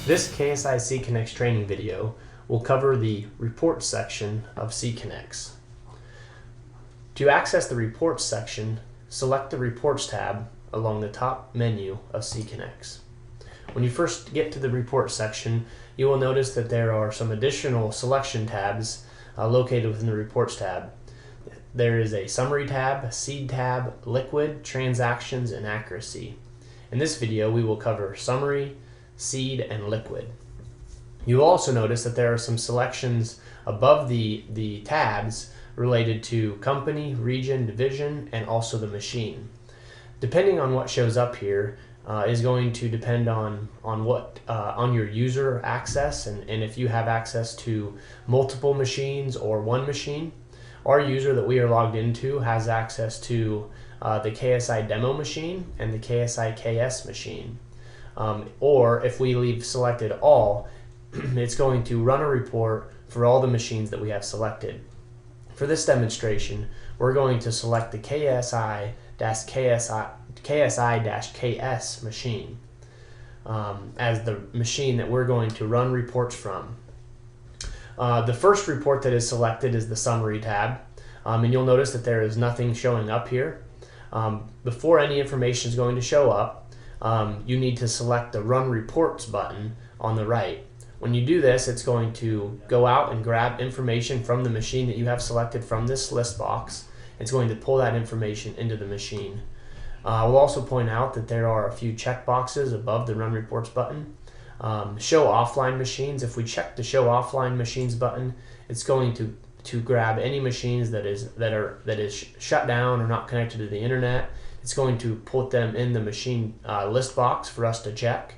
This KSI CConneX training video will cover the Reports section of CConneX. To access the Reports section, select the Reports tab along the top menu of CConneX. When you first get to the Reports section, you will notice that there are some additional selection tabs located within the Reports tab. There is a Summary tab, Seed tab, Liquid, Transactions, and Accuracy. In this video, we will cover Summary, Seed, and Liquid. You'll also notice that there are some selections above the tabs related to company, region, division, and also the machine. Depending on what shows up here is going to depend on your user access and if you have access to multiple machines or one machine. Our user that we are logged into has access to the KSI demo machine and the KSI KS machine. Or if we leave selected all, it's going to run a report for all the machines that we have selected. For this demonstration, we're going to select the KSI-KS machine as the machine that we're going to run reports from. The first report that is selected is the Summary tab, and you'll notice that there is nothing showing up here. Before any information is going to show up, you need to select the Run Reports button on the right. When you do this, it's going to go out and grab information from the machine that you have selected from this list box. It's going to pull that information into the machine. I will also point out that there are a few check boxes above the Run Reports button. Show Offline Machines. If we check the Show Offline Machines button, it's going to grab any machines that is shut down or not connected to the internet. It's going to put them in the machine list box for us to check.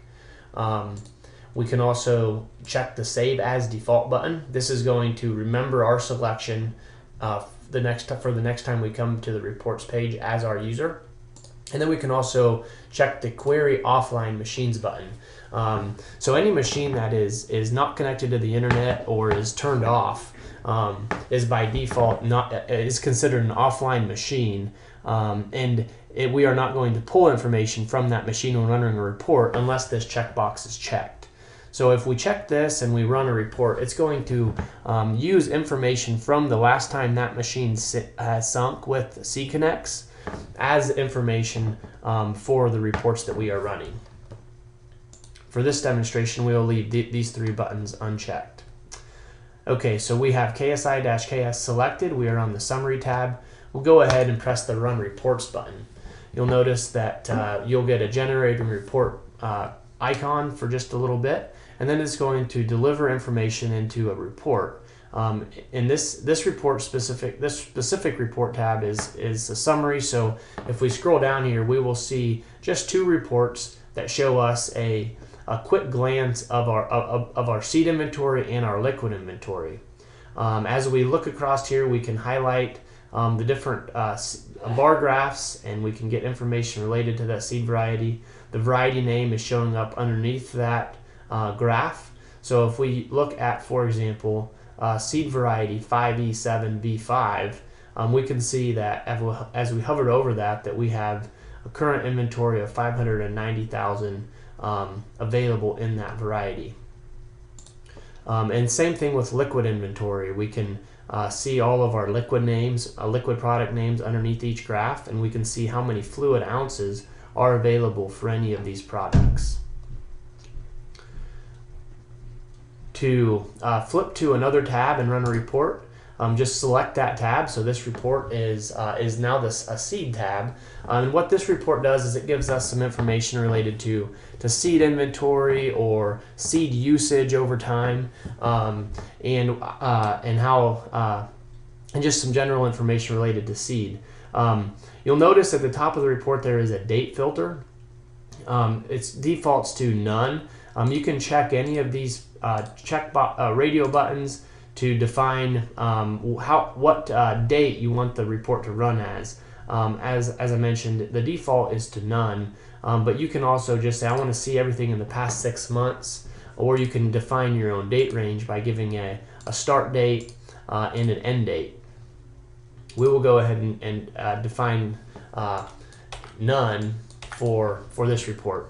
We can also check the Save As Default button. This is going to remember our selection for the next time we come to the reports page as our user. And then we can also check the Query Offline Machines button. So any machine that is not connected to the internet or is turned off is by default is considered an offline machine, we are not going to pull information from that machine when running a report unless this checkbox is checked. So if we check this and we run a report, it's going to use information from the last time that machine has sunk with CConneX as information for the reports that we are running. For this demonstration, we will leave these three buttons unchecked. Okay, so we have KSI-KS selected. We are on the Summary tab. We'll go ahead and press the Run Reports button. You'll notice that you'll get a generating report icon for just a little bit, and then it's going to deliver information into a report. In this specific report tab is the Summary. So if we scroll down here, we will see just two reports that show us a quick glance of our seed inventory and our liquid inventory. As we look across here, we can highlight the different bar graphs, and we can get information related to that seed variety. The variety name is showing up underneath that graph. So if we look at, for example, seed variety 5E7V5, we can see that as we hovered over that we have a current inventory of 590,000 available in that variety. And same thing with liquid inventory. We can see all of our liquid names, liquid product names underneath each graph, and we can see how many fluid ounces are available for any of these products. To flip to another tab and run a report, just select that tab. So this report is now a seed tab, and what this report does is it gives us some information related to seed inventory or seed usage over time, and just some general information related to seed. You'll notice at the top of the report there is a date filter. It defaults to none. You can check any of these radio buttons to define what date you want the report to run as. As I mentioned, the default is to none, but you can also just say I want to see everything in the past 6 months, or you can define your own date range by giving a start date and an end date. We will go ahead and define none for this report.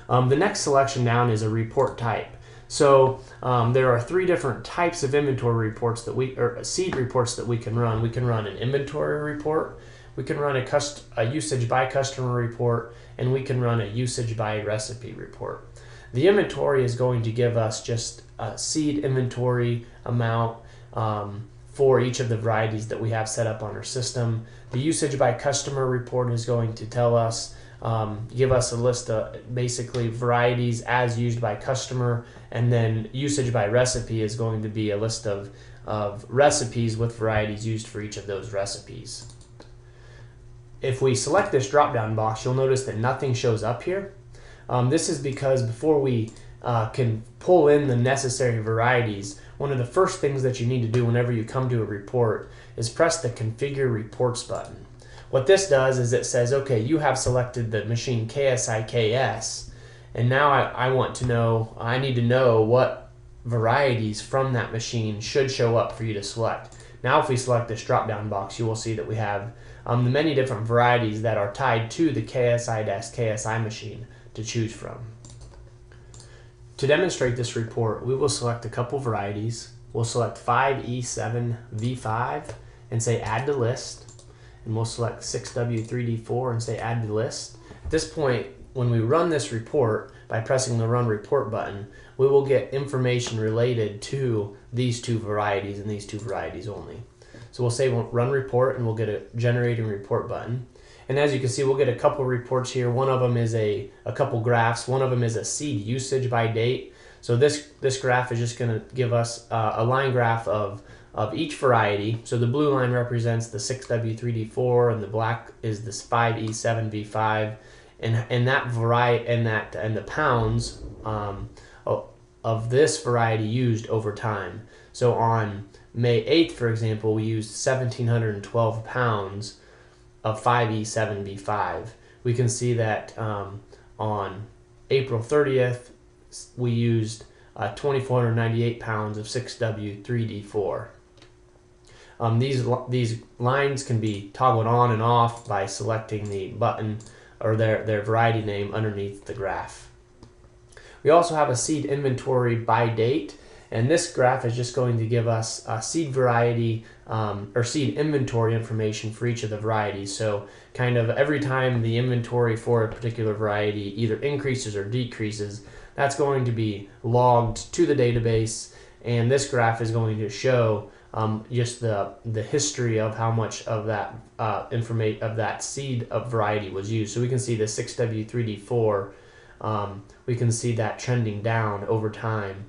The next selection down is a report type. So there are 3 different types of inventory reports or seed reports that we can run. We can run an inventory report, we can run a usage by customer report, and we can run a usage by recipe report. The inventory is going to give us just a seed inventory amount for each of the varieties that we have set up on our system. The usage by customer report is going to tell us, give us a list of basically varieties as used by customer, and then usage by recipe is going to be a list of recipes with varieties used for each of those recipes. If we select this drop-down box, you'll notice that nothing shows up here. This is because before we can pull in the necessary varieties, one of the first things that you need to do whenever you come to a report is press the Configure Reports button. What this does is it says, okay, you have selected the machine KSI-KS, and now I need to know what varieties from that machine should show up for you to select. Now if we select this drop-down box, you will see that we have the many different varieties that are tied to the KSI-KSI machine to choose from. To demonstrate this report, we will select a couple varieties. We'll select 5E7V5 and say Add to List, and we'll select 6W3D4 and say Add to List. At this point, when we run this report by pressing the Run Report button, we will get information related to these 2 varieties and these 2 varieties only. So we'll say Run Report, and we'll get a Generating Report button. And as you can see, we'll get a couple reports here. One of them is a couple graphs. One of them is a seed usage by date. So this graph is just going to give us a line graph of each variety. So the blue line represents the 6W3D4, and the black is this 5E7V5, and that variety and the pounds of this variety used over time. So on May 8th, for example, we used 1,712 pounds of 5E7V5. We can see that on April 30th, we used 2,498 pounds of 6W3D4. These lines can be toggled on and off by selecting the button or their variety name underneath the graph. We also have a seed inventory by date, and this graph is just going to give us a seed variety or seed inventory information for each of the varieties. So kind of every time the inventory for a particular variety either increases or decreases, that's going to be logged to the database, and this graph is going to show just the history of how much of that that seed of variety was used. So we can see the 6W3D4, we can see that trending down over time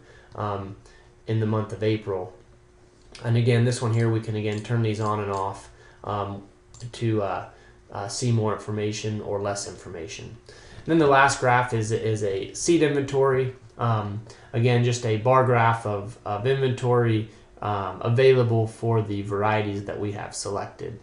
in the month of April. And again, this one here, we can again turn these on and off to see more information or less information. And then the last graph is a seed inventory. Again, just a bar graph of inventory available for the varieties that we have selected.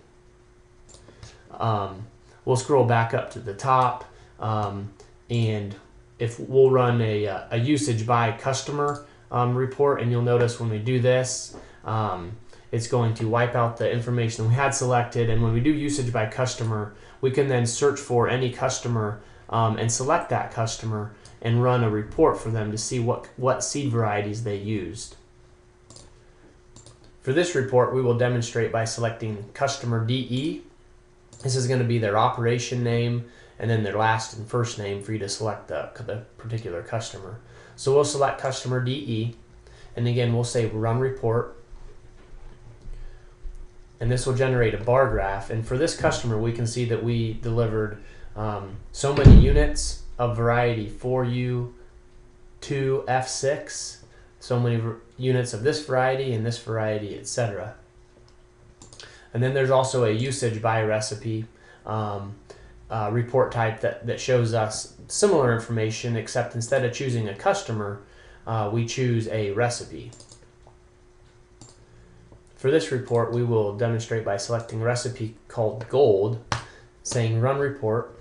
We'll scroll back up to the top, and if we'll run a usage by customer report, and you'll notice when we do this, it's going to wipe out the information we had selected. And when we do usage by customer, we can then search for any customer and select that customer and run a report for them to see what seed varieties they used. For this report, we will demonstrate by selecting customer DE. This is going to be their operation name and then their last and first name for you to select the particular customer. So we'll select customer DE, and again we'll say Run Report, and this will generate a bar graph. And for this customer, we can see that we delivered so many units of variety 4U2F6, so many units of this variety and this variety, etc. And then there's also a usage by recipe report type that shows us similar information, except instead of choosing a customer, we choose a recipe. For this report, we will demonstrate by selecting a recipe called Gold, saying Run Report,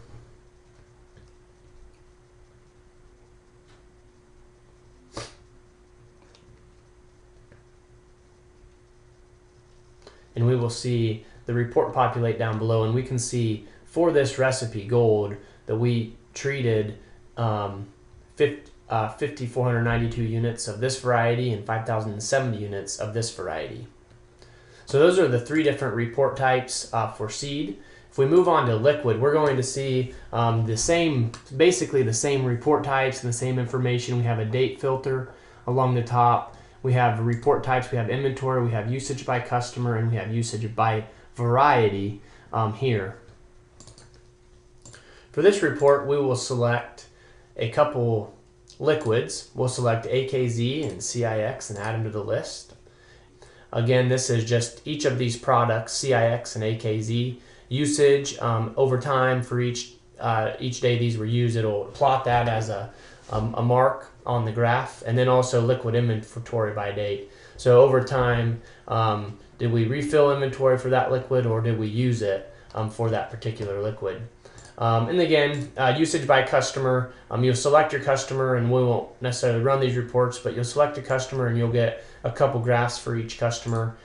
and we will see the report populate down below, and we can see for this recipe Gold that we treated 5,492 units of this variety and 5,070 units of this variety. So those are the three different report types for seed. If we move on to liquid, we're going to see basically the same report types and the same information. We have a date filter along the top. We have report types, we have inventory, we have usage by customer, and we have usage by variety here. For this report, we will select a couple liquids. We'll select AKZ and CIX and add them to the list. Again, this is just each of these products, CIX and AKZ, usage over time for each day these were used. It'll plot that as a mark on the graph, and then also liquid inventory by date. So over time, did we refill inventory for that liquid, or did we use it for that particular liquid? And again, usage by customer, you'll select your customer, and we won't necessarily run these reports, but you'll select a customer and you'll get a couple graphs for each customer,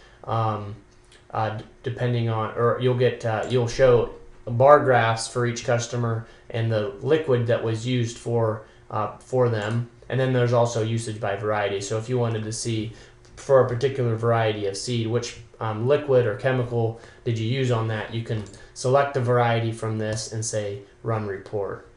depending on, or you'll show bar graphs for each customer and the liquid that was used for them. And then there's also usage by variety. So if you wanted to see for a particular variety of seed, which liquid or chemical did you use on that, you can select the variety from this and say run report.